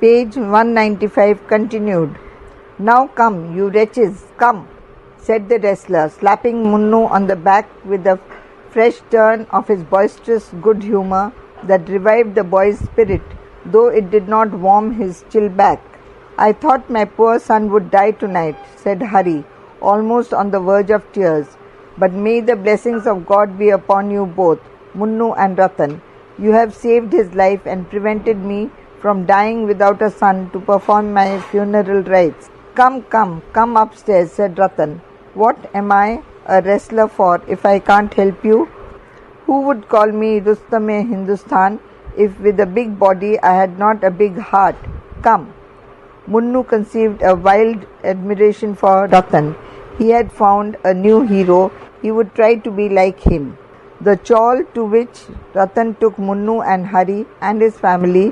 Page 195 continued. "Now come, you wretches, come," said the wrestler, slapping Munnu on the back with a fresh turn of his boisterous good humour that revived the boy's spirit, though it did not warm his chill back. "I thought my poor son would die tonight," said Hari, almost on the verge of tears. "But may the blessings of God be upon you both, Munnu and Ratan. You have saved his life and prevented me from dying without a son to perform my funeral rites. Come, come, come upstairs," said Ratan. "What am I a wrestler for if I can't help you? Who would call me Rustam-e-Hindustan if with a big body I had not a big heart? Come." Munnu conceived a wild admiration for Ratan. He had found a new hero. He would try to be like him. The chawl to which Ratan took Munnu and Hari and his family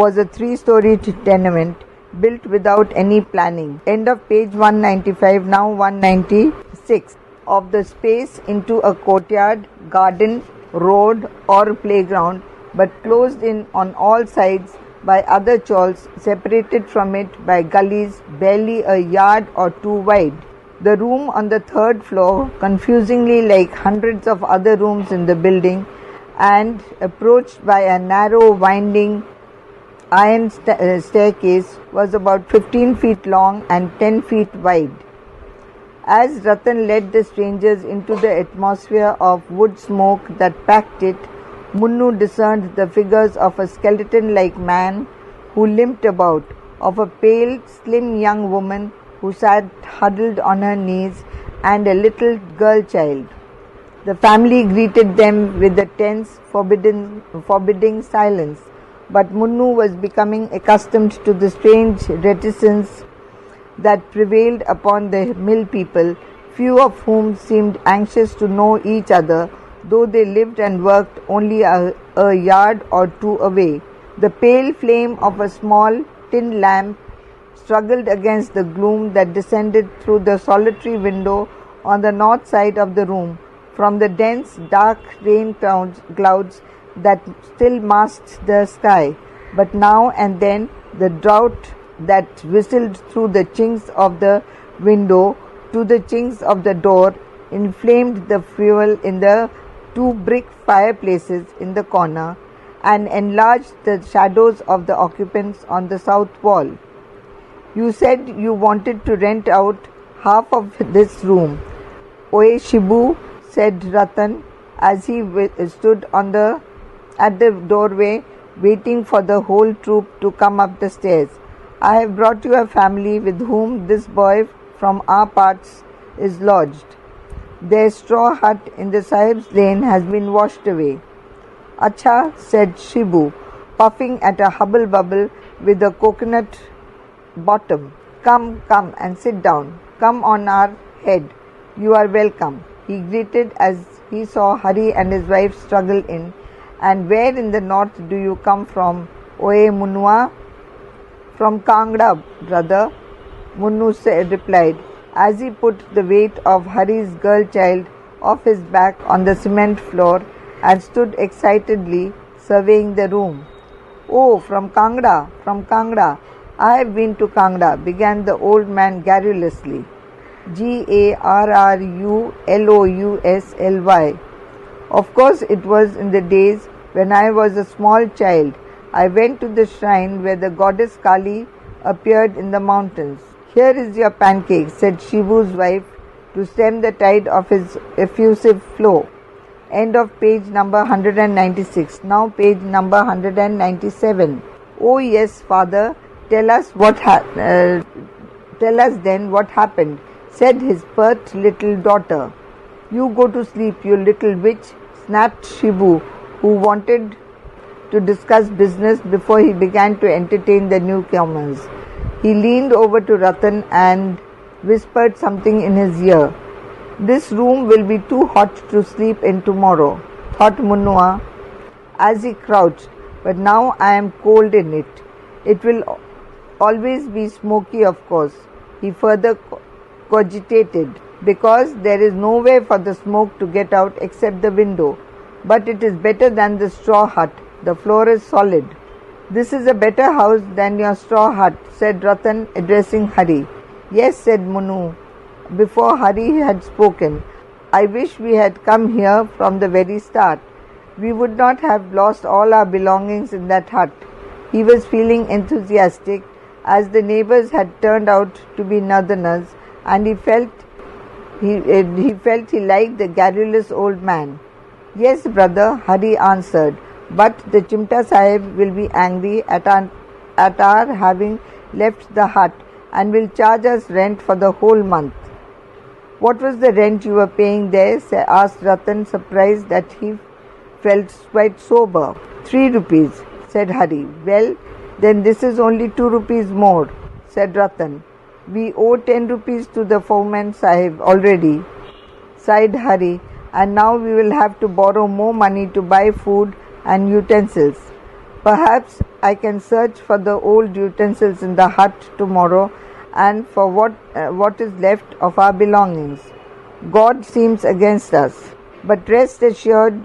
was a 3-story tenement built without any planning. End of page 195, now 196. Of the space into a courtyard, garden, road or playground, but closed in on all sides by other chawls, separated from it by gullies barely a yard or two wide. The room on the 3rd floor, confusingly like hundreds of other rooms in the building, and approached by a narrow, winding iron staircase, was about 15 feet long and 10 feet wide. As Ratan led the strangers into the atmosphere of wood smoke that packed it, Munnu discerned the figures of a skeleton-like man who limped about, of a pale, slim young woman who sat huddled on her knees, and a little girl child. The family greeted them with a tense, forbidding silence, but Munnu was becoming accustomed to the strange reticence that prevailed upon the mill people, few of whom seemed anxious to know each other, though they lived and worked only a yard or two away. The pale flame of a small tin lamp struggled against the gloom that descended through the solitary window on the north side of the room from the dense, dark rain clouds that still masked the sky. But now and then the draught that whistled through the chinks of the window to the chinks of the door inflamed the fuel in the 2 brick fireplaces in the corner and enlarged the shadows of the occupants on the south wall. "You said you wanted to rent out half of this room, Oe Shibu," said Ratan as he stood at the doorway waiting for the whole troop to come up the stairs. "I have brought you a family with whom this boy from our parts is lodged. Their straw hut in the Sahib's lane has been washed away." "Acha," said Shibu, puffing at a hubble-bubble with a coconut bottom. "Come, come and sit down. Come on our head. You are welcome," he greeted as he saw Hari and his wife struggle in. "And where in the north do you come from, Oe Munua?" "From Kangra, brother," Munnu replied, as he put the weight of Hari's girl child off his back on the cement floor and stood excitedly surveying the room. "Oh, from Kangra, from Kangra. I have been to Kangra," began the old man garrulously. Garrulsly. "Of course it was in the days when I was a small child. I went to the shrine where the goddess Kali appeared in the mountains." "Here is your pancake," said Shivu's wife to stem the tide of his effusive flow. End of page number 196. Now page number 197. "Oh yes, father, tell us then what happened," said his pert little daughter. "You go to sleep, you little witch," snapped Shivu, who wanted to discuss business before he began to entertain the newcomers. He leaned over to Ratan and whispered something in his ear. "This room will be too hot to sleep in tomorrow," thought Munua as he crouched, "but now I am cold in it. It will always be smoky, of course," he further cogitated, "because there is nowhere for the smoke to get out except the window. But it is better than the straw hut. The floor is solid." "This is a better house than your straw hut," said Ratan, addressing Hari. "Yes," said Munnu, before Hari had spoken. "I wish we had come here from the very start. We would not have lost all our belongings in that hut." He was feeling enthusiastic, as the neighbors had turned out to be northerners, and he felt he liked the garrulous old man. "Yes, brother," Hari answered, "but the Chimta Sahib will be angry at our having left the hut and will charge us rent for the whole month." "What was the rent you were paying there?" asked Ratan, surprised that he felt quite sober. "3 rupees," said Hari. "Well, then this is only 2 rupees more," said Ratan. "We owe 10 rupees to the foreman Sahib already," sighed Hari, "and now we will have to borrow more money to buy food and utensils. Perhaps I can search for the old utensils in the hut tomorrow and for what is left of our belongings. God seems against us. But rest assured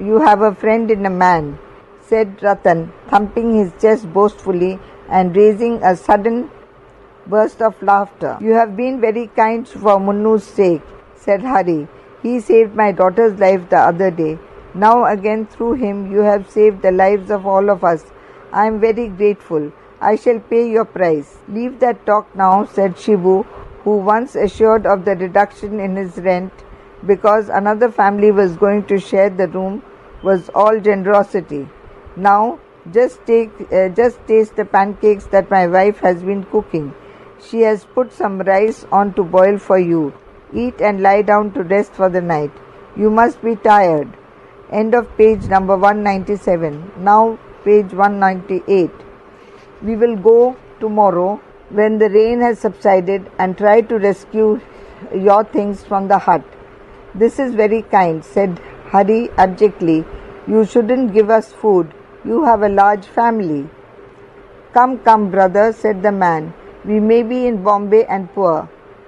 you have a friend in a man," said Ratan, thumping his chest boastfully and raising a sudden burst of laughter. "You have been very kind for Munnu's sake," said Hari. "He saved my daughter's life the other day. Now again through him you have saved the lives of all of us. I am very grateful. I shall pay your price." "Leave that talk now," said Shivu, who, once assured of the reduction in his rent because another family was going to share the room, was all generosity. "Now just taste the pancakes that my wife has been cooking. She has put some rice on to boil for you. Eat and lie down to rest for the night. You must be tired." End of page number 197. Now page 198. We will go tomorrow when the rain has subsided and try to rescue your things from the hut. "This is very kind," said Hari abjectly. "You shouldn't give us food. You have a large family." Come, brother," said the man. "We may be in Bombay and poor,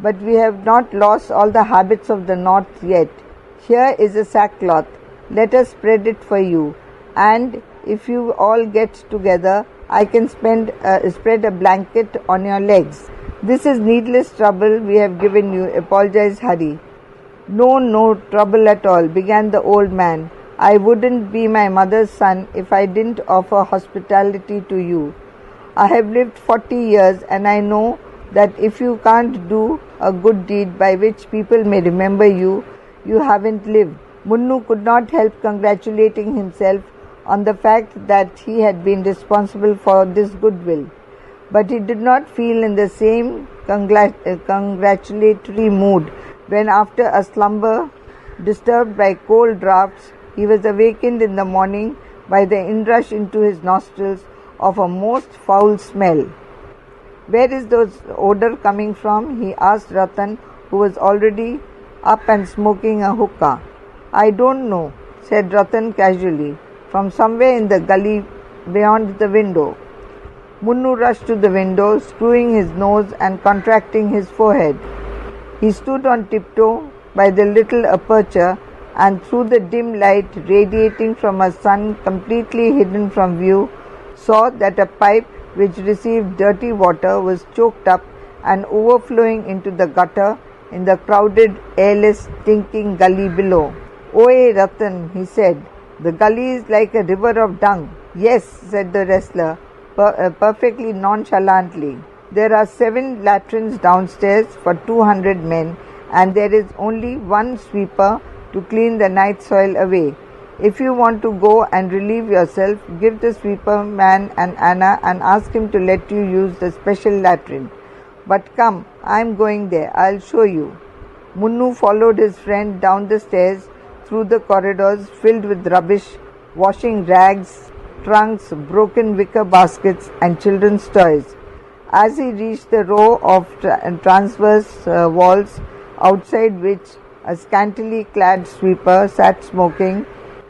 but we have not lost all the habits of the north yet. Here is a sackcloth. Let us spread it for you, and if you all get together, I can spread a blanket on your legs." "This is needless trouble we have given you," apologized Hari. No trouble at all," began the old man. "I wouldn't be my mother's son if I didn't offer hospitality to you. I have lived 40 years, and I know that if you can't do a good deed by which people may remember you, you haven't lived." Munnu could not help congratulating himself on the fact that he had been responsible for this goodwill, but he did not feel in the same congratulatory mood when, after a slumber disturbed by cold draughts, he was awakened in the morning by the inrush into his nostrils of a most foul smell. "Where is this odor coming from?" he asked Ratan, who was already up and smoking a hookah. "I don't know," said Ratan casually. "From somewhere in the gully beyond the window." Munnu rushed to the window, screwing his nose and contracting his forehead. He stood on tiptoe by the little aperture, and through the dim light radiating from a sun completely hidden from view, saw that a pipe which received dirty water was choked up and overflowing into the gutter in the crowded, airless, stinking gully below. "Oye, Ratan," he said, "the gully is like a river of dung." "Yes," said the wrestler, perfectly nonchalantly. "There are 7 latrines downstairs for 200 men, and there is only one sweeper to clean the night soil away. If you want to go and relieve yourself, give the sweeper man an anna and ask him to let you use the special latrine. But come, I am going there. I'll show you." Munnu followed his friend down the stairs, through the corridors filled with rubbish, washing rags, trunks, broken wicker baskets, and children's toys. As he reached the row of transverse walls outside which a scantily clad sweeper sat smoking,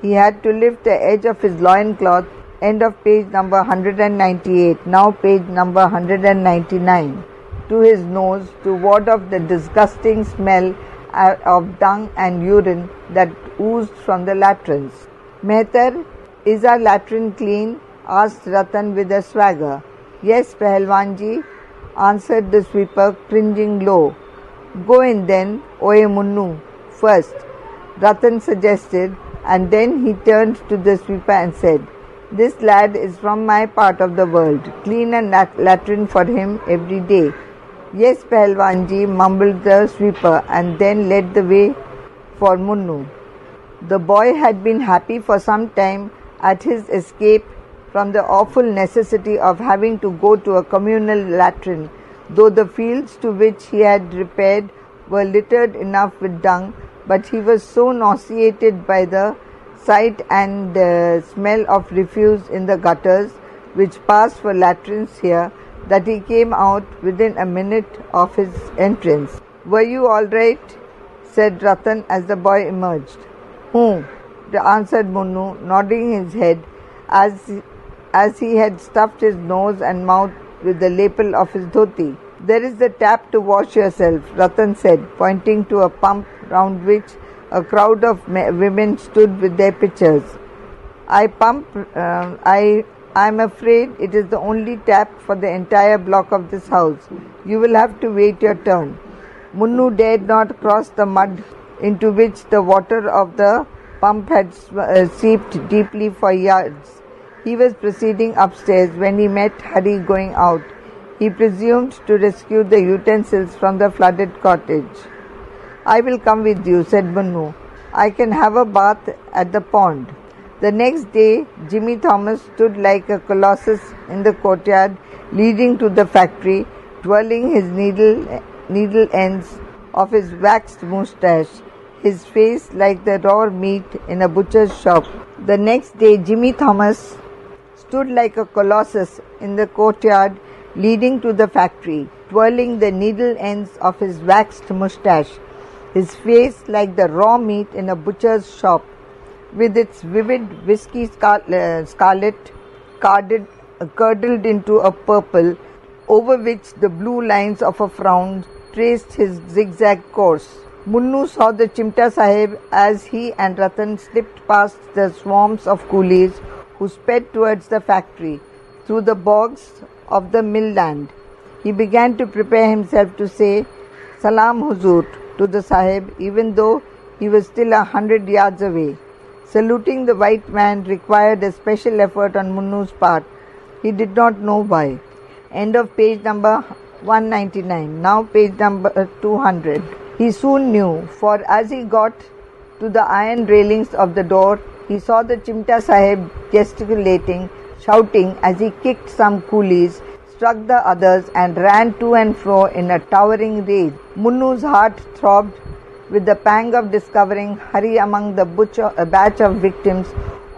he had to lift the edge of his loincloth. End of page number 198. Now page number 199. To his nose to ward off the disgusting smell of dung and urine that oozed from the latrines. "Mehtar, is our latrine clean?" asked Ratan with a swagger. Yes, Pahalwanji, answered the sweeper, cringing low. Go in then, Oye Munnu, first, Ratan suggested, and then he turned to the sweeper and said, This lad is from my part of the world. Clean a latrine for him every day. Yes, Pahalwanji, mumbled the sweeper, and then led the way for Munnu. The boy had been happy for some time at his escape from the awful necessity of having to go to a communal latrine, though the fields to which he had repaired were littered enough with dung, but he was so nauseated by the sight and smell of refuse in the gutters which passed for latrines here that he came out within a minute of his entrance. Were you all right? Said Ratan as the boy emerged. Answered Munnu, nodding his head as he had stuffed his nose and mouth with the lapel of his dhoti. There is the tap to wash yourself, Ratan said, pointing to a pump round which a crowd of women stood with their pitchers. I'm afraid it is the only tap for the entire block of this house. You will have to wait your turn. Munnu dared not cross the mud into which the water of the pump had seeped deeply for yards. He was proceeding upstairs when he met Hari going out. He presumed to rescue the utensils from the flooded cottage. I will come with you, said Munnu. I can have a bath at the pond. The next day, Jimmy Thomas stood like a colossus in the courtyard leading to the factory, twirling his needle ends of his waxed moustache, his face like the raw meat in a butcher's shop. The next day, Jimmy Thomas stood like a colossus in the courtyard leading to the factory, twirling the needle ends of his waxed moustache, his face like the raw meat in a butcher's shop, with its vivid whiskey scarlet curdled into a purple, over which the blue lines of a frown traced his zigzag course. Munnu saw the Chimta Sahib as he and Ratan slipped past the swarms of coolies who sped towards the factory through the bogs of the mill land. He began to prepare himself to say Salam Huzur to the Sahib, even though he was still 100 yards away. Saluting the white man required a special effort on Munnu's part. He did not know why. End of page number 199. Now page number 200. He soon knew, for as he got to the iron railings of the door, he saw the Chimta Sahib gesticulating, shouting as he kicked some coolies, struck the others and ran to and fro in a towering rage. Munnu's heart throbbed with the pang of discovering Hari among the batch of victims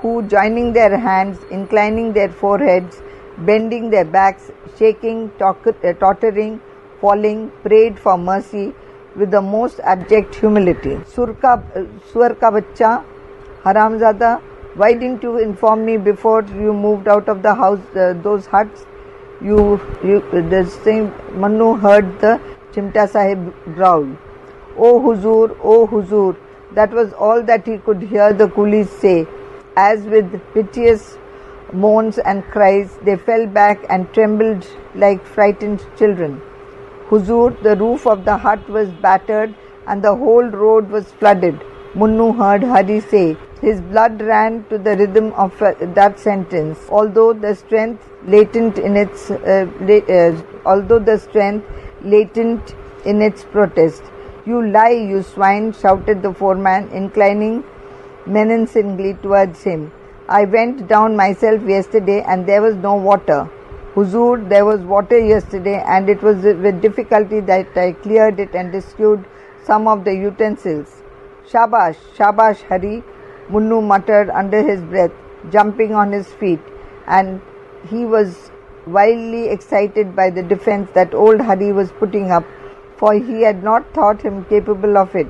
who, joining their hands, inclining their foreheads, bending their backs, shaking, tottering, falling, prayed for mercy with the most abject humility. Swar ka bachcha, Haramzada, why didn't you inform me before you moved out of the house, those huts? Munnu heard the Chimta Sahib growl. Oh Huzur, that was all that he could hear the coolies say, as with piteous moans and cries they fell back and trembled like frightened children. Huzur, the roof of the hut was battered and the whole road was flooded, Munnu heard Hari say. His blood ran to the rhythm of that sentence, although the strength latent in its protest. You lie, you swine, shouted the foreman, inclining menacingly towards him. I went down myself yesterday and there was no water. Huzur, there was water yesterday and it was with difficulty that I cleared it and rescued some of the utensils. Shabash, Hari, Munnu muttered under his breath, jumping on his feet, and he was wildly excited by the defense that old Hari was putting up, for he had not thought him capable of it.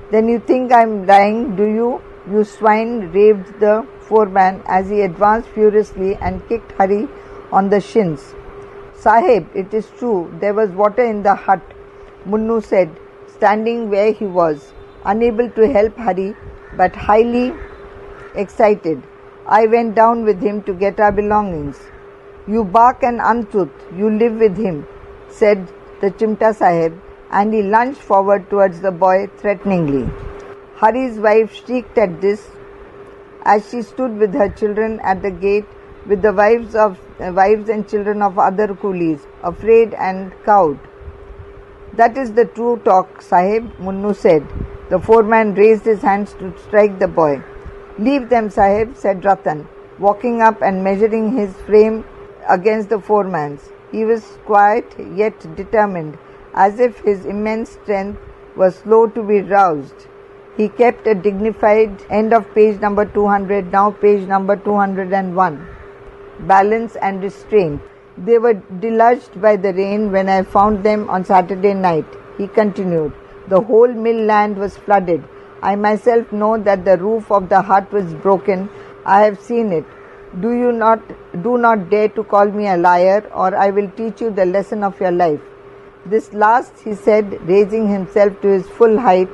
Then you think I am lying, do you? You swine, raved the foreman as he advanced furiously and kicked Hari on the shins. Sahib, it is true, there was water in the hut, Munnu said, standing where he was, unable to help Hari, but highly excited. I went down with him to get our belongings. You bark an untruth, you live with him, said the Chimta Sahib, and he lunged forward towards the boy threateningly. Hari's wife shrieked at this as she stood with her children at the gate with the wives and children of other coolies, afraid and cowed. That is the true talk, Sahib, Munnu said. The foreman raised his hands to strike the boy. Leave them, Sahib, said Ratan, walking up and measuring his frame against the foreman's. He was quiet yet determined, as if his immense strength was slow to be roused. He kept a dignified end of page number 200, now page number 201. Balance and restraint. They were deluged by the rain when I found them on Saturday night, he continued. The whole mill land was flooded. I myself know that the roof of the hut was broken. I have seen it. Do not dare to call me a liar, or I will teach you the lesson of your life. This last he said, raising himself to his full height,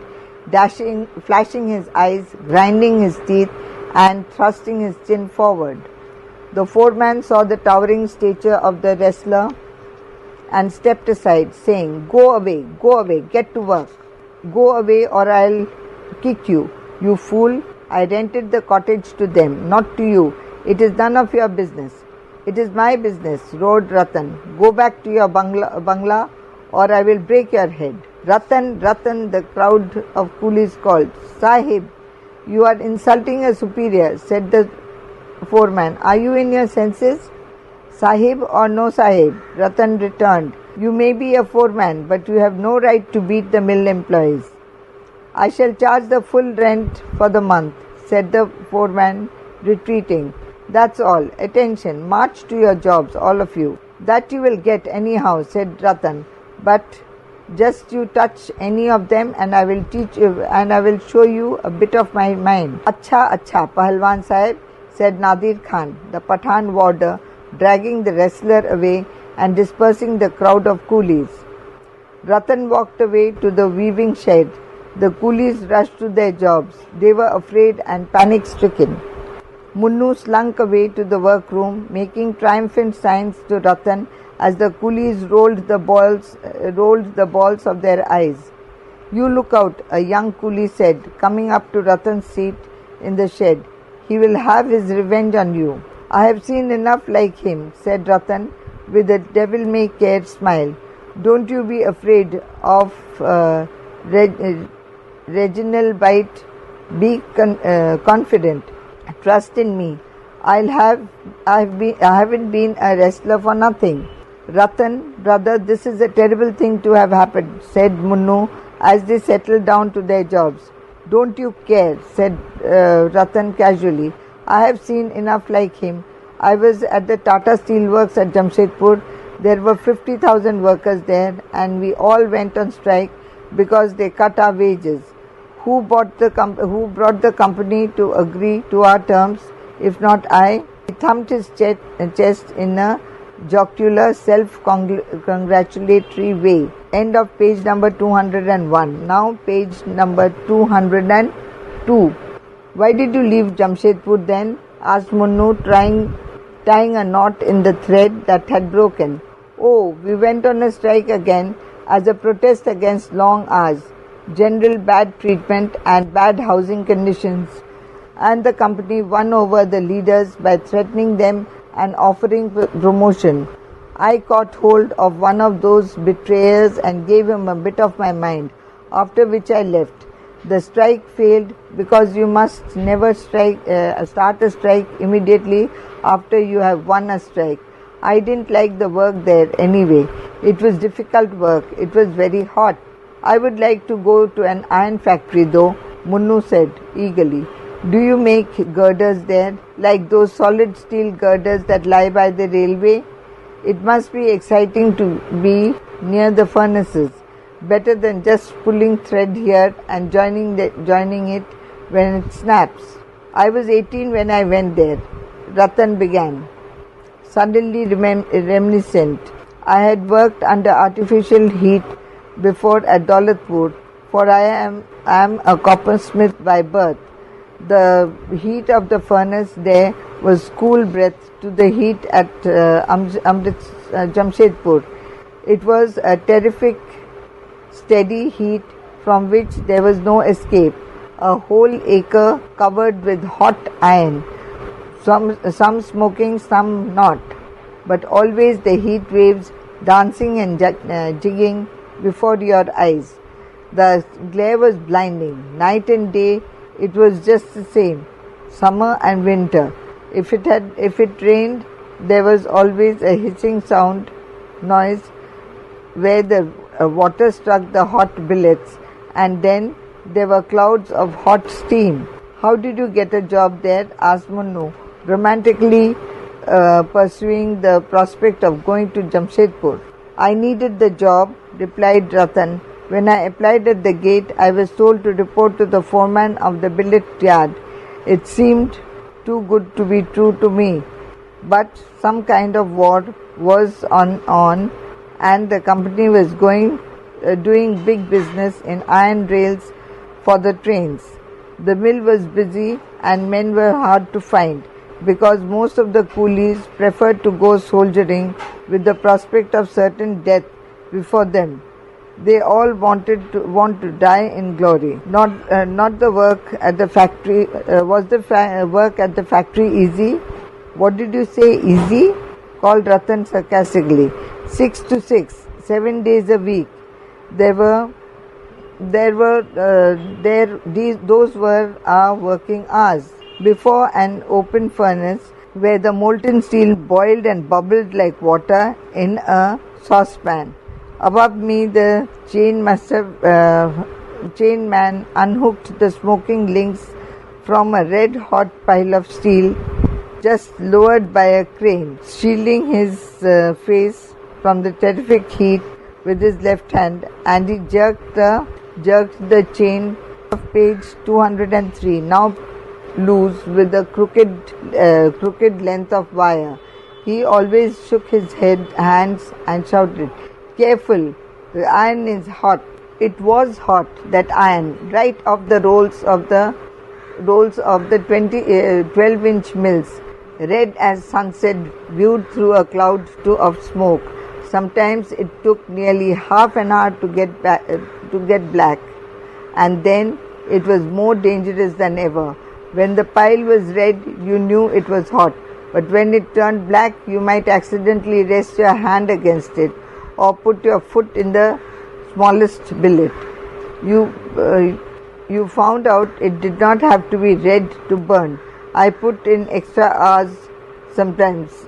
flashing his eyes, grinding his teeth, and thrusting his chin forward. The foreman saw the towering stature of the wrestler and stepped aside, saying, Go away, get to work. Go away or I'll kick you, you fool. I rented the cottage to them, not to you. It is none of your business. It is my business, roared Ratan. Go back to your bangla or I will break your head. Ratan, the crowd of coolies called. Sahib, you are insulting a superior, said the foreman. Are you in your senses? Sahib or no Sahib, Ratan returned. You may be a foreman, but you have no right to beat the mill employees. I shall charge the full rent for the month, said the foreman, retreating. That's all. Attention, march to your jobs, all of you. That you will get anyhow, said Ratan. But just you touch any of them and I will teach you and I will show you a bit of my mind. Acha, Pahalwan Sahib, said Nadir Khan, the Pathan warder, dragging the wrestler away and dispersing the crowd of coolies. Ratan walked away to the weaving shed. The coolies rushed to their jobs. They were afraid and panic-stricken. Munnu slunk away to the workroom, making triumphant signs to Ratan as the coolies rolled the balls of their eyes. You look out, a young coolie said, coming up to Ratan's seat in the shed. He will have his revenge on you. I have seen enough like him, said Ratan with a devil-may-care smile. Don't you be afraid of Reginald Bite. Be confident. Trust in me. I haven't been a wrestler for nothing. Ratan, brother, this is a terrible thing to have happened, said Munnu as they settled down to their jobs. Don't you care, said Ratan casually. I have seen enough like him. I was at the Tata Steel Works at Jamshedpur. There were 50,000 workers there and we all went on strike because they cut our wages. Who brought the company to agree to our terms, if not I? He thumped his chest in a jocular, self-congratulatory way. End of page number 201. Now page number 202. Why did you leave Jamshedpur then? Asked Munnu, tying a knot in the thread that had broken. Oh, we went on a strike again as a protest against long hours, general bad treatment and bad housing conditions, and the company won over the leaders by threatening them and offering promotion. I caught hold of one of those betrayers and gave him a bit of my mind, after which I left. The strike failed because you must never start a strike immediately after you have won a strike. I didn't like the work there anyway. It was difficult work. It was very hot. I would like to go to an iron factory though, Munnu said eagerly. Do you make girders there, like those solid steel girders that lie by the railway? It must be exciting to be near the furnaces. Better than just pulling thread here and joining it when it snaps. I was 18 when I went there, Ratan began, suddenly reminiscent. I had worked under artificial heat before at Daulatpur, for I am a coppersmith by birth. The heat of the furnace there was cool breath to the heat at Jamshedpur. It was a terrific, steady heat from which there was no escape. A whole acre covered with hot iron, some smoking, some not, but always the heat waves dancing and jigging before your eyes. The glare was blinding. Night and day it was just the same, summer and winter. If it rained, there was always a hissing noise where the water struck the hot billets, and then there were clouds of hot steam. How did you get a job there? Asked Munnu, romantically pursuing the prospect of going to Jamshedpur. I needed the job, replied Ratan. When I applied at the gate, I was told to report to the foreman of the billet yard. It seemed too good to be true to me, but some kind of war was on, and the company was doing big business in iron rails for the trains. The mill was busy and men were hard to find because most of the coolies preferred to go soldiering with the prospect of certain death before them. They all want to die in glory. Not the work at the factory. Was the work at the factory easy? What did you say, easy? Called Ratan sarcastically. 6 to 6, 7 days a week. Those were our working hours. Before an open furnace where the molten steel boiled and bubbled like water in a saucepan. Above me, the chainman unhooked the smoking links from a red-hot pile of steel just lowered by a crane, shielding his face from the terrific heat with his left hand, and he jerked the chain of page 203, now loose with a crooked length of wire. He always shook his hands and shouted, "Careful, the iron is hot." It was hot, that iron, right off the rolls of the 12-inch mills, red as sunset viewed through a cloud of smoke. Sometimes it took nearly half an hour to get black, and then it was more dangerous than ever. When the pile was red, you knew it was hot, but when it turned black, you might accidentally rest your hand against it or put your foot in the smallest billet. You found out it did not have to be red to burn. I put in extra hours sometimes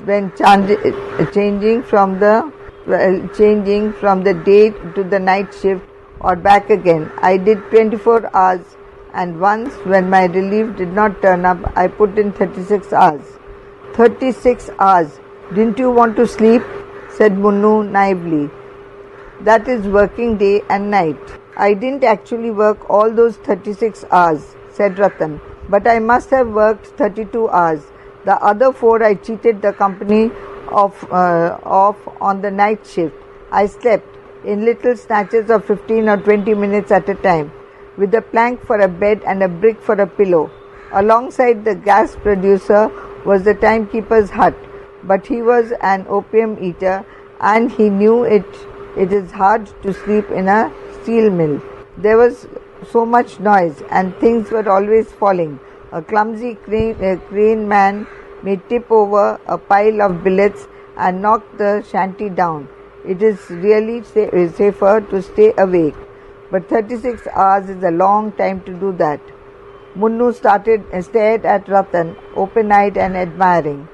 when changing from the day to the night shift or back again. I did 24 hours, and once when my relief did not turn up, I put in 36 hours. 36 hours. Didn't you want to sleep? Said Munnu naively. That is working day and night. I didn't actually work all those 36 hours, said Ratan, but I must have worked 32 hours. The other 4 I cheated the company off on the night shift. I slept in little snatches of 15 or 20 minutes at a time, with a plank for a bed and a brick for a pillow. Alongside the gas producer was the timekeeper's hut, but he was an opium eater, and he knew it is hard to sleep in a steel mill. There was so much noise, and things were always falling. A clumsy crane man may tip over a pile of billets and knock the shanty down. It is really safer to stay awake, but 36 hours is a long time to do that. Munnu stared at Ratan, open-eyed and admiring.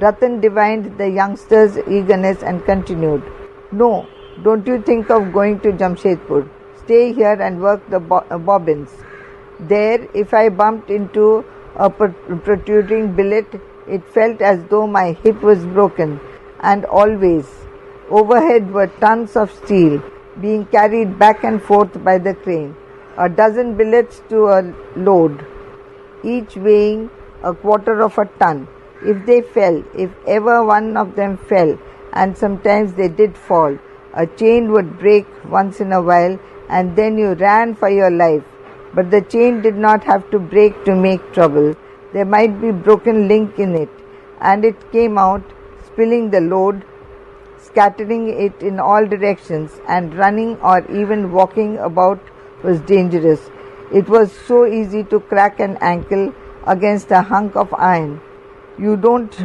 Ratan divined the youngster's eagerness and continued, "No, don't you think of going to Jamshedpur. Stay here and work the bobbins. There, if I bumped into a protruding billet, it felt as though my hip was broken, and always overhead were tons of steel being carried back and forth by the crane, a dozen billets to a load, each weighing a quarter of a ton. If they fell, if ever one of them fell, and sometimes they did fall, a chain would break once in a while and then you ran for your life. But the chain did not have to break to make trouble. There might be broken link in it, and it came out, spilling the load, scattering it in all directions, and running or even walking about was dangerous. It was so easy to crack an ankle against a hunk of iron. Don't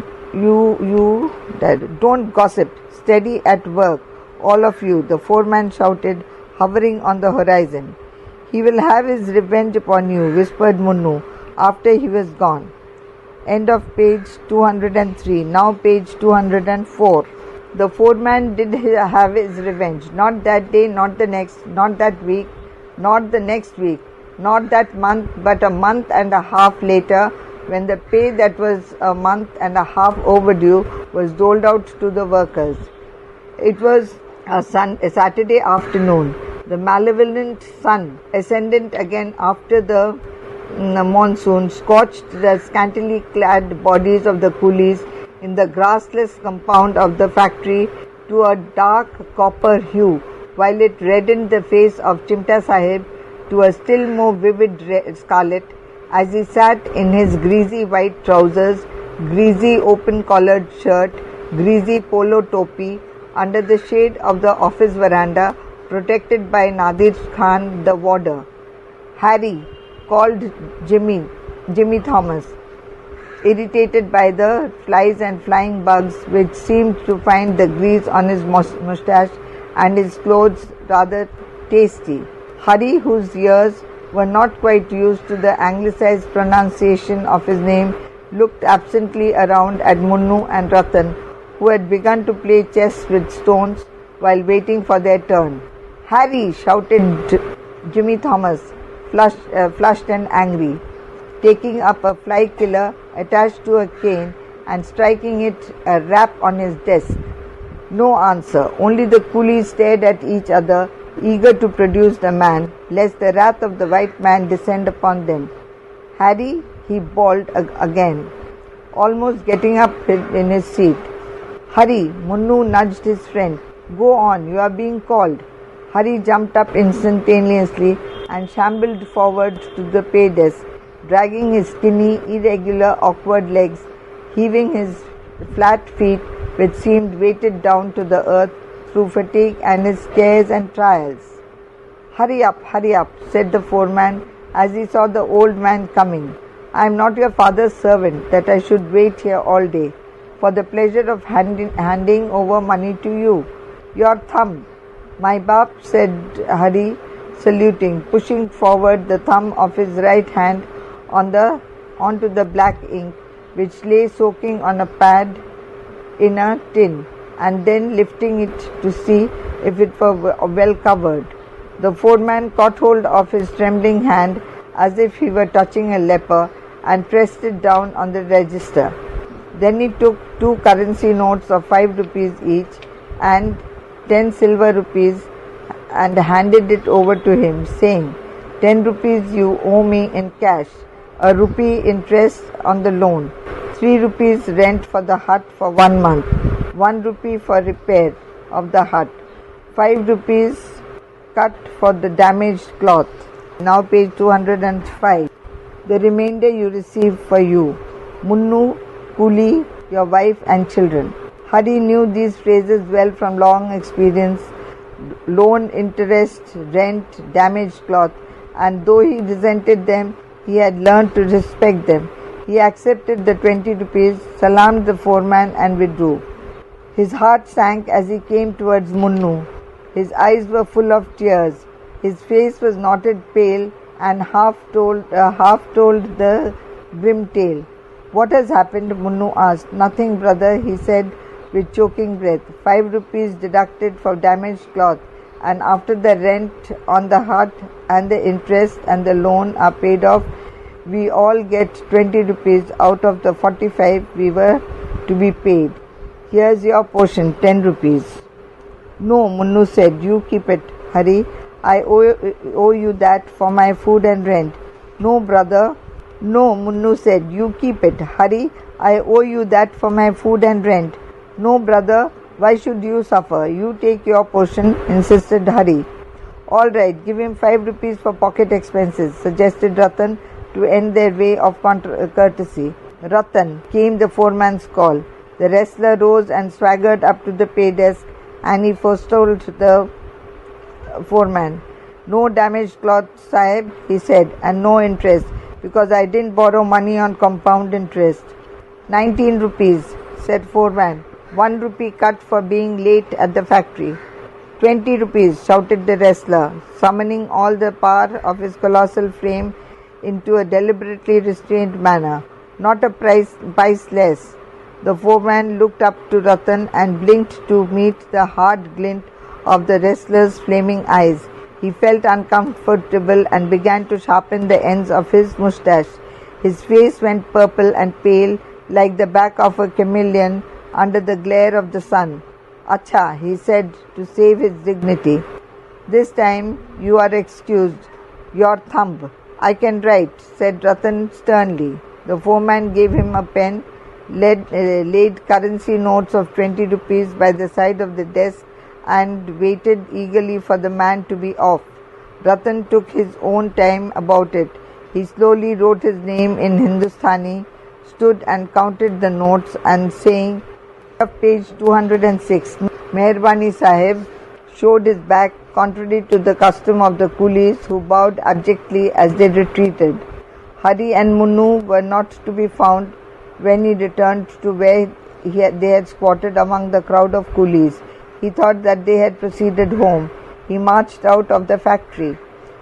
gossip. Steady at work, all of you, the foreman shouted, hovering on the horizon. He will have his revenge upon you, whispered Munnu after he was gone. End of page 203. Now page 204. The foreman did have his revenge. Not that day, not the next, not that week, not the next week, not that month, but a month and a half later, when the pay that was a month and a half overdue was doled out to the workers. It was a Saturday afternoon. The malevolent sun, ascendant again after the monsoon, scorched the scantily clad bodies of the coolies in the grassless compound of the factory to a dark copper hue, while it reddened the face of Chimta Sahib to a still more vivid scarlet as he sat in his greasy white trousers, greasy open-collared shirt, greasy polo topi, under the shade of the office veranda, protected by Nadir Khan, the warder. Harry, called Jimmy Thomas, irritated by the flies and flying bugs which seemed to find the grease on his moustache and his clothes rather tasty. Hari, whose ears were not quite used to the anglicized pronunciation of his name, looked absently around at Munnu and Ratan, who had begun to play chess with stones while waiting for their turn. Harry, shouted Jimmy Thomas, flushed and angry, taking up a fly killer attached to a cane and striking it a rap on his desk. No answer. Only the coolies stared at each other, eager to produce the man, lest the wrath of the white man descend upon them. Harry, he bawled again, almost getting up in his seat. Hurry, Munnu nudged his friend. Go on, you are being called. Hari jumped up instantaneously and shambled forward to the pay desk, dragging his skinny, irregular, awkward legs, heaving his flat feet, which seemed weighted down to the earth through fatigue and his cares and trials. Hurry up, said the foreman as he saw the old man coming. I am not your father's servant that I should wait here all day for the pleasure of handing over money to you. Your thumb. My bap, said Hari, saluting, pushing forward the thumb of his right hand onto the black ink, which lay soaking on a pad in a tin, and then lifting it to see if it were well covered. The foreman caught hold of his trembling hand as if he were touching a leper and pressed it down on the register. Then he took 2 currency notes of 5 rupees each and 10 silver rupees and handed it over to him, saying, 10 rupees you owe me in cash, a rupee interest on the loan, 3 rupees rent for the hut for 1 month, 1 rupee for repair of the hut, 5 rupees cut for the damaged cloth. Now page 205. The remainder you receive for you. Munnu, Coolie, your wife and children. Hari knew these phrases well from long experience. Loan, interest, rent, damaged cloth, and though he resented them, he had learned to respect them. He accepted the 20 rupees, salamed the foreman and withdrew. His heart sank as he came towards Munnu. His eyes were full of tears. His face was knotted pale and half told the grim tale. What has happened? Munnu asked. Nothing, brother, he said with choking breath. 5 rupees deducted for damaged cloth, and after the rent on the hut and the interest and the loan are paid off, we all get 20 rupees out of the 45 we were to be paid. Here's your portion, 10 rupees. No, Munnu said, you keep it, Hari. I owe you that for my food and rent. No, brother. No, Munnu said, you keep it, Hari. I owe you that for my food and rent. No, brother. Why should you suffer? You take your portion, insisted Hari. All right, give him 5 rupees for pocket expenses, suggested Ratan to end their way of courtesy. Ratan, came the foreman's call. The wrestler rose and swaggered up to the pay desk, and he forestalled the foreman. No damaged cloth, Sahib, he said, and no interest, because I didn't borrow money on compound interest. 19 rupees, said foreman. 1 rupee cut for being late at the factory. 20 rupees, shouted the wrestler, summoning all the power of his colossal frame into a deliberately restrained manner. Not a price less. The foreman looked up to Ratan and blinked to meet the hard glint of the wrestler's flaming eyes. He felt uncomfortable and began to sharpen the ends of his moustache. His face went purple and pale like the back of a chameleon under the glare of the sun. Acha, he said to save his dignity. This time you are excused. Your thumb. I can write, said Ratan sternly. The foreman gave him a pen, laid currency notes of 20 rupees by the side of the desk and waited eagerly for the man to be off. Ratan took his own time about it. He slowly wrote his name in Hindustani, stood and counted the notes, and saying, page 206, Mehrbani Sahib, showed his back, contrary to the custom of the coolies, who bowed abjectly as they retreated. Hari and Munnu were not to be found when he returned to where they had squatted among the crowd of coolies. He thought that they had proceeded home. He marched out of the factory.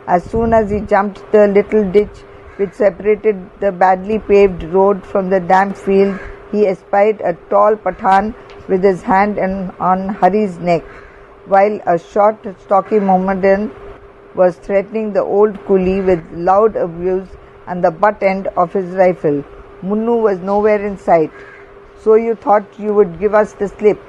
As soon as he jumped the little ditch which separated the badly paved road from the damp field, he espied a tall Pathan with his hand on Hari's neck, while a short, stocky Mohammedan was threatening the old coolie with loud abuse and the butt end of his rifle. Munnu was nowhere in sight. So you thought you would give us the slip,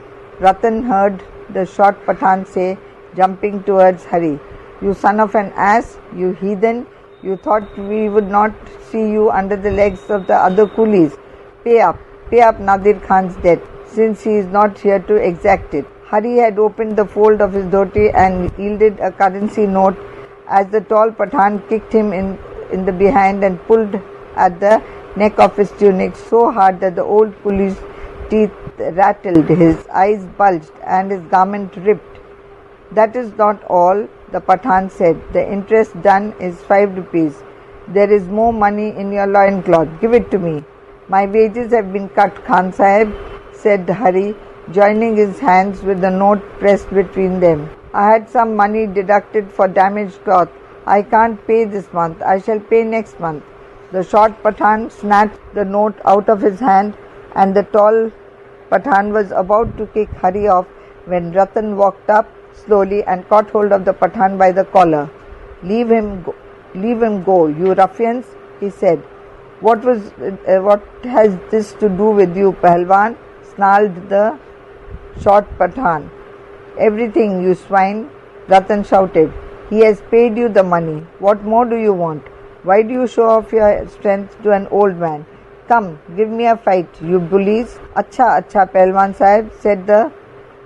Ratan heard the short Pathan say, jumping towards Hari. You son of an ass, you heathen, you thought we would not see you under the legs of the other coolies. Pay up Nadir Khan's debt, since he is not here to exact it. Hari had opened the fold of his dhoti and yielded a currency note as the tall Pathan kicked him in the behind and pulled at the neck of his tunic so hard that the old coolie's teeth rattled, his eyes bulged, and his garment ripped. That is not all, the Pathan said. The interest done is 5 rupees. There is more money in your loincloth. Give it to me. My wages have been cut, Khan Sahib, said Hari, joining his hands with the note pressed between them. I had some money deducted for damaged cloth. I can't pay this month. I shall pay next month. The short Pathan snatched the note out of his hand, and the tall Pathan was about to kick Hari off when Ratan walked up slowly and caught hold of the Pathan by the collar. Leave him go, you ruffians, he said. What has this to do with you, Pahalwan? Snarled the short Pathan. Everything, you swine, Ratan shouted. He has paid you the money. What more do you want? Why do you show off your strength to an old man? Come, give me a fight, you bullies. Acha, Pahalwan Sahib, said the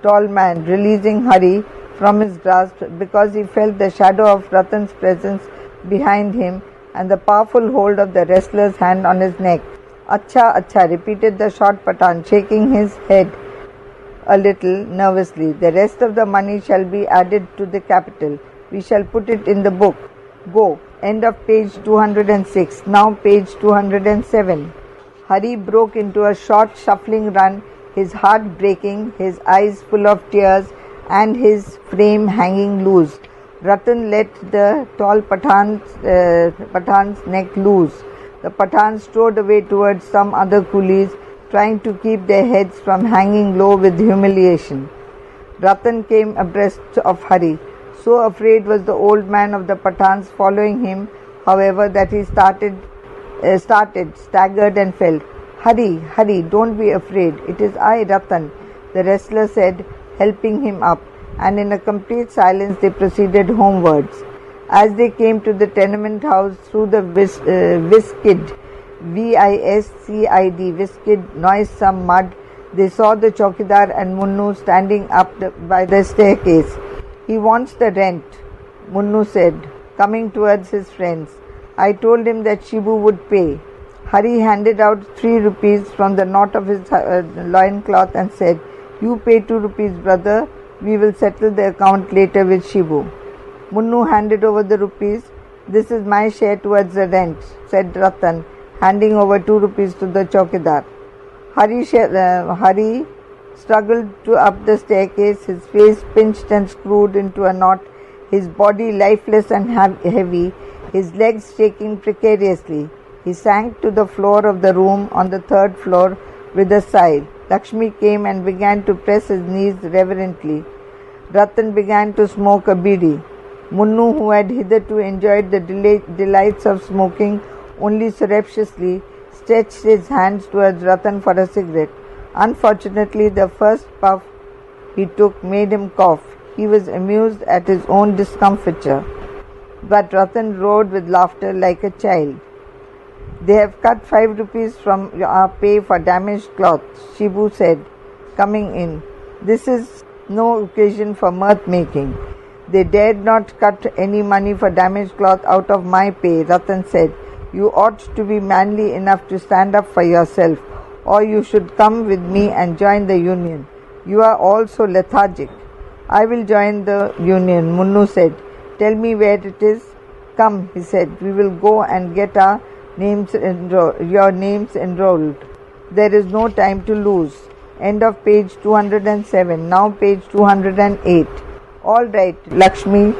tall man, releasing Hari from his grasp because he felt the shadow of Ratan's presence behind him and the powerful hold of the wrestler's hand on his neck. Acha, repeated the short Pathan, shaking his head a little nervously. The rest of the money shall be added to the capital. We shall put it in the book. Go. End of page 206. Now page 207. Hari broke into a short shuffling run, his heart breaking, his eyes full of tears, and his frame hanging loose. Ratan let the tall Pathan's neck loose. The Pathan strode away towards some other coolies, trying to keep their heads from hanging low with humiliation. Ratan came abreast of Hari. So afraid was the old man of the Pathans following him, however, that he staggered and fell. Hari, don't be afraid. It is I, Ratan, the wrestler said, helping him up, and in a complete silence they proceeded homewards. As they came to the tenement house through the viscid, viscid, noisome mud, they saw the Chowkidar and Munnu standing up by the staircase. He wants the rent, Munnu said, coming towards his friends. I told him that Shibu would pay. Hari handed out 3 rupees from the knot of his loincloth and said, You pay 2 rupees, brother. We will settle the account later with Shibu. Munnu handed over the rupees. This is my share towards the rent, said Ratan, handing over 2 rupees to the chowkidar. Hari struggled up the staircase, his face pinched and screwed into a knot, his body lifeless and heavy, his legs shaking precariously. He sank to the floor of the room on the 3rd floor with a sigh. Lakshmi came and began to press his knees reverently. Ratan began to smoke a bidi. Munnu, who had hitherto enjoyed the delights of smoking only surreptitiously, stretched his hands towards Ratan for a cigarette. Unfortunately, the first puff he took made him cough. He was amused at his own discomfiture. But Ratan roared with laughter like a child. They have cut 5 rupees from our pay for damaged cloth, Shibu said, coming in. This is no occasion for mirth making. They dared not cut any money for damaged cloth out of my pay, Ratan said. You ought to be manly enough to stand up for yourself, or you should come with me and join the union. You are all so lethargic. I will join the union, Munnu said. Tell me where it is. Come, he said. We will go and get your names enrolled. There is no time to lose. End of page 207. Now page 208. All right, Lakshmi,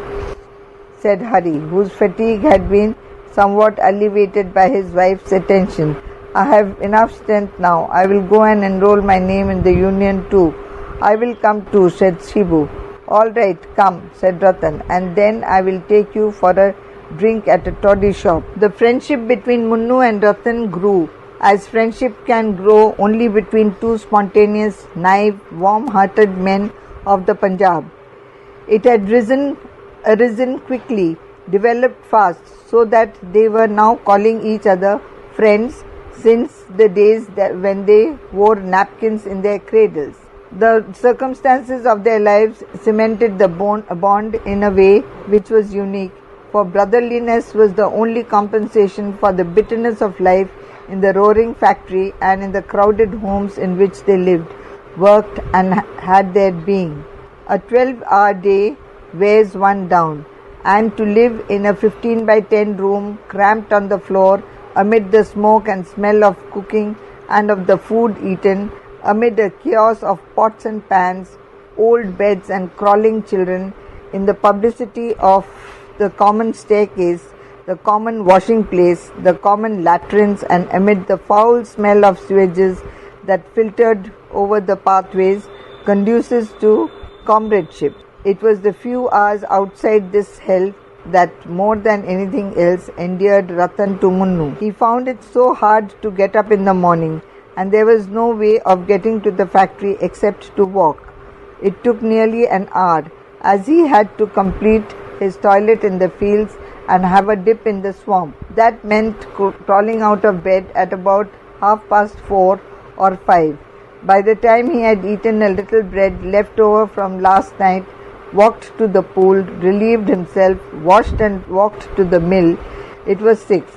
said Hari, whose fatigue had been somewhat alleviated by his wife's attention. I have enough strength now. I will go and enroll my name in the union too. I will come too, said Shibu. All right, come, said Ratan, and then I will take you for a drink at a toddy shop. The friendship between Munnu and Ratan grew, as friendship can grow only between two spontaneous, naive, warm-hearted men of the Punjab. It had arisen quickly, developed fast, so that they were now calling each other friends since the days when they wore napkins in their cradles. The circumstances of their lives cemented the bond in a way which was unique, for brotherliness was the only compensation for the bitterness of life in the roaring factory and in the crowded homes in which they lived, worked and had their being. A 12-hour day wears one down, and to live in a 15 by 10 room cramped on the floor amid the smoke and smell of cooking and of the food eaten, amid a chaos of pots and pans, old beds and crawling children, in the publicity of the common staircase, the common washing place, the common latrines, and amid the foul smell of sewages that filtered over the pathways, conduces to comradeship. It was the few hours outside this hell that more than anything else endeared Ratan to Munnu. He found it so hard to get up in the morning, and there was no way of getting to the factory except to walk. It took nearly an hour, as he had to complete his toilet in the fields and have a dip in the swamp. That meant crawling out of bed at about 4:30 or 5. By the time he had eaten a little bread left over from last night, walked to the pool, relieved himself, washed and walked to the mill, it was 6.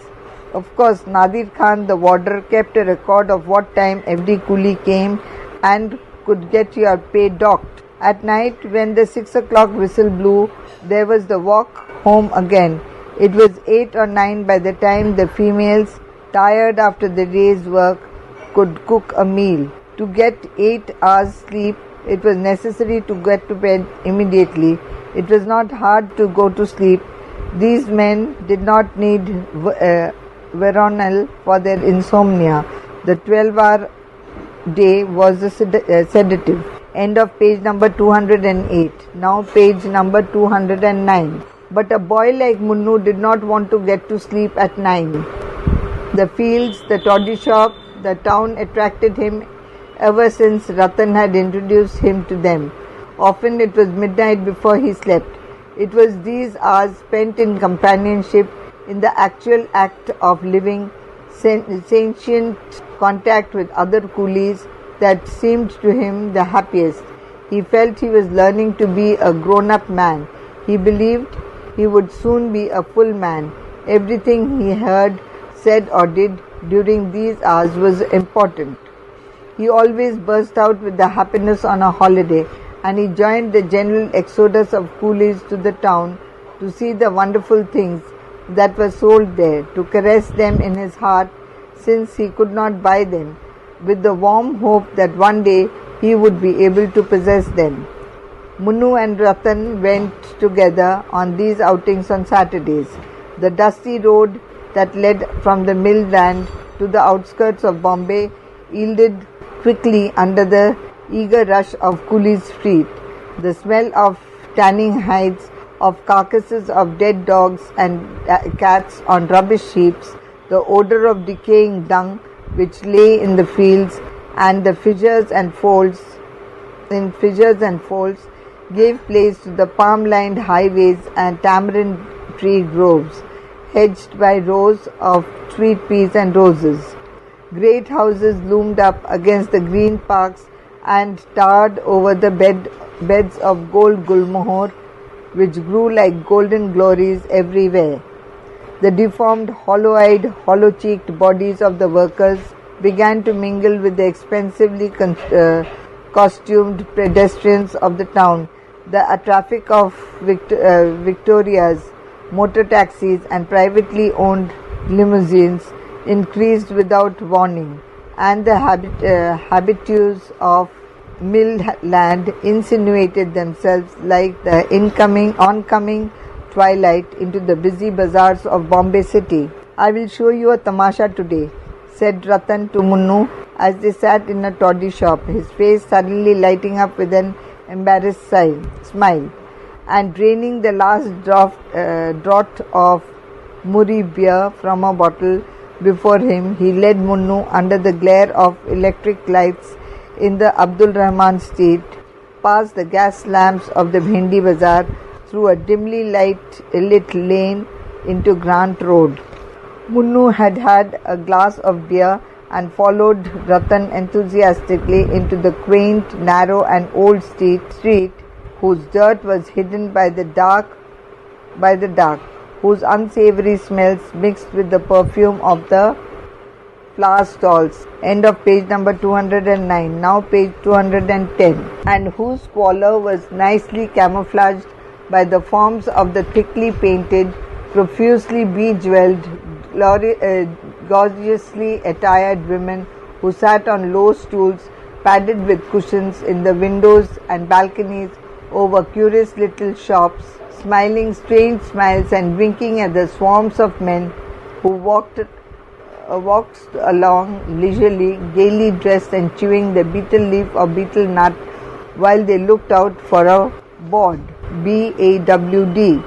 Of course, Nadir Khan, the warder, kept a record of what time every coolie came and could get your pay docked. At night, when the 6 o'clock whistle blew, there was the walk home again. It was 8 or 9 by the time the females, tired after the day's work, could cook a meal. To get 8 hours sleep, it was necessary to get to bed immediately. It was not hard to go to sleep. These men did not need veronal for their insomnia. The 12-hour day was a sedative. End of page number 208. Now page number 209. But a boy like Munnu did not want to get to sleep at 9. The fields, the toddy shop, the town attracted him ever since Ratan had introduced him to them. Often it was midnight before he slept. It was these hours spent in companionship, in the actual act of living, sentient contact with other coolies, that seemed to him the happiest. He felt he was learning to be a grown-up man. He believed He would soon be a full man. Everything he heard, said or did during these hours was important. He always burst out with the happiness on a holiday, and he joined the general exodus of coolies to the town to see the wonderful things that were sold there, to caress them in his heart since he could not buy them, with the warm hope that one day he would be able to possess them. Munnu and Ratan went together on these outings on Saturdays. The dusty road that led from the mill land to the outskirts of Bombay yielded quickly under the eager rush of coolies' feet. The smell of tanning hides, of carcasses of dead dogs and cats on rubbish heaps, the odor of decaying dung which lay in the fields, and the fissures and folds gave place to the palm-lined highways and tamarind tree groves, hedged by rows of sweet peas and roses. Great houses loomed up against the green parks and towered over the beds of gold gulmohar, which grew like golden glories everywhere. The deformed, hollow-eyed, hollow-cheeked bodies of the workers began to mingle with the expensively costumed pedestrians of the town. The traffic of Victorias, motor taxis and privately owned limousines increased without warning, and the habitues of mill land insinuated themselves like the oncoming twilight into the busy bazaars of Bombay city. "I will show you a tamasha today," said Ratan to Munnu as they sat in a toddy shop, his face suddenly lighting up with an embarrassed smile, and draining the last draught of Muri beer from a bottle before him. He led Munnu under the glare of electric lights in the Abdul Rahman street, past the gas lamps of the Bhindi Bazaar, through a dimly lit lane into Grant Road. Munnu had had a glass of beer and followed Ratan enthusiastically into the quaint, narrow and old street whose dirt was hidden by the dark, whose unsavory smells mixed with the perfume of the flower stalls. End of page number 209. Now page 210. And whose squalor was nicely camouflaged by the forms of the thickly painted, profusely bejewelled, gorgeously attired women who sat on low stools padded with cushions in the windows and balconies over curious little shops, smiling strange smiles and winking at the swarms of men who walked along leisurely, gaily dressed and chewing the betel leaf or betel nut while they looked out for a bawd. B-A-W-D.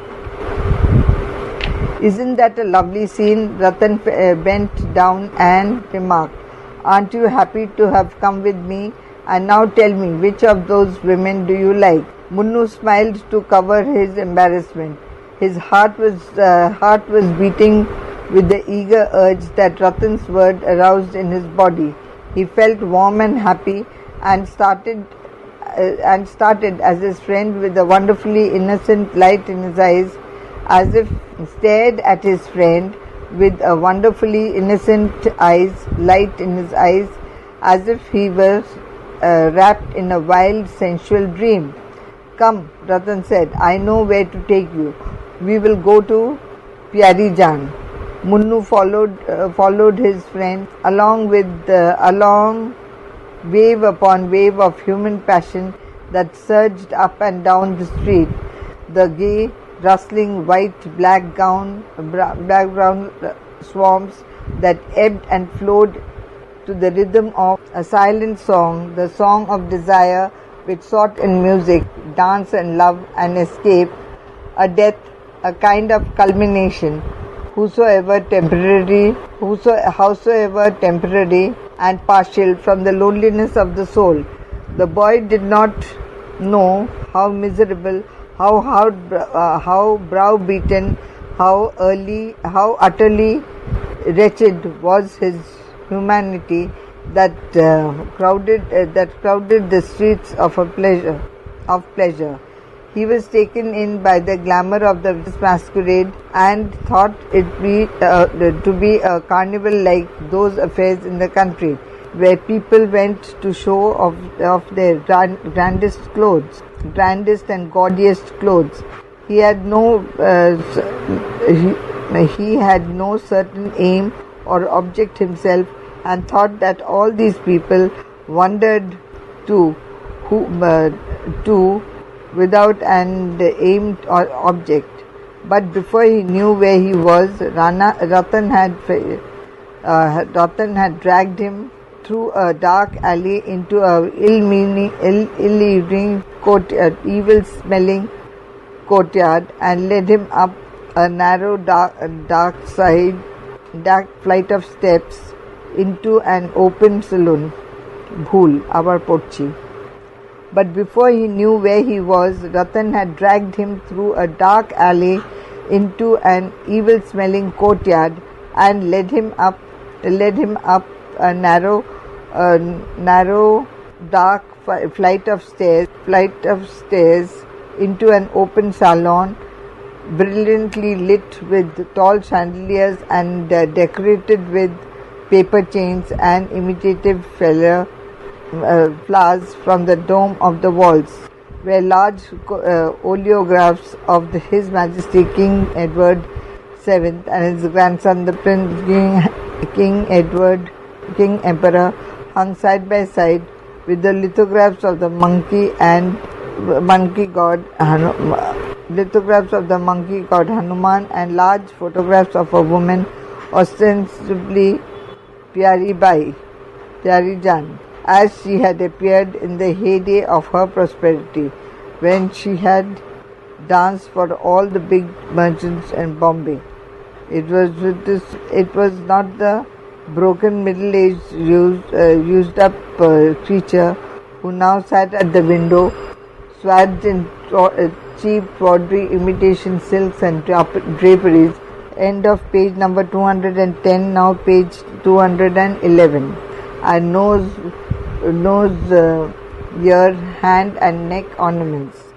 "Isn't that a lovely scene?" Ratan bent down and remarked. "Aren't you happy to have come with me? And now tell me, which of those women do you like?" Munnu smiled to cover his embarrassment. His heart was beating with the eager urge that Ratan's word aroused in his body. He felt warm and happy and started as his friend with a wonderfully innocent light in his eyes, as if stared at his friend with a wonderfully innocent light in his eyes, as if he was wrapped in a wild sensual dream. "Come," Ratan said, "I know where to take you. We will go to Pyari Jaan." Munnu followed his friend along wave upon wave of human passion that surged up and down the street. The gay, rustling white-black background swarms that ebbed and flowed to the rhythm of a silent song, the song of desire which sought in music, dance and love and escape, a death, a kind of culmination, howsoever temporary and partial, from the loneliness of the soul. The boy did not know how miserable, how browbeaten, how utterly wretched was his humanity that crowded the streets of pleasure. He was taken in by the glamour of the masquerade and thought it to be a carnival like those affairs in the country, where people went to show of their grandest and gaudiest clothes. He had no certain aim or object himself, and thought that all these people wandered too, without an aim or object. But before he knew where he was, Ratan had dragged him through a dark alley into a ill-evening courtyard, evil-smelling courtyard, and led him up a narrow, dark flight of steps into an open saloon, bhool, our pochi. But before he knew where he was, Ratan had dragged him through a dark alley into an evil-smelling courtyard and led him up a narrow, dark flight of stairs into an open salon, brilliantly lit with tall chandeliers and decorated with paper chains and imitative flowers from the dome of the walls, where large oleographs of His Majesty King Edward VII and his grandson the Prince King Emperor hung side by side with the lithographs of the monkey god Hanuman, and large photographs of a woman, ostensibly Pyari Jan, as she had appeared in the heyday of her prosperity, when she had danced for all the big merchants in Bombay. It was not the broken middle-aged used-up creature who now sat at the window, swathed in cheap tawdry imitation silks and draperies. End of page number 210, now page 211. And nose, ear, hand and neck ornaments.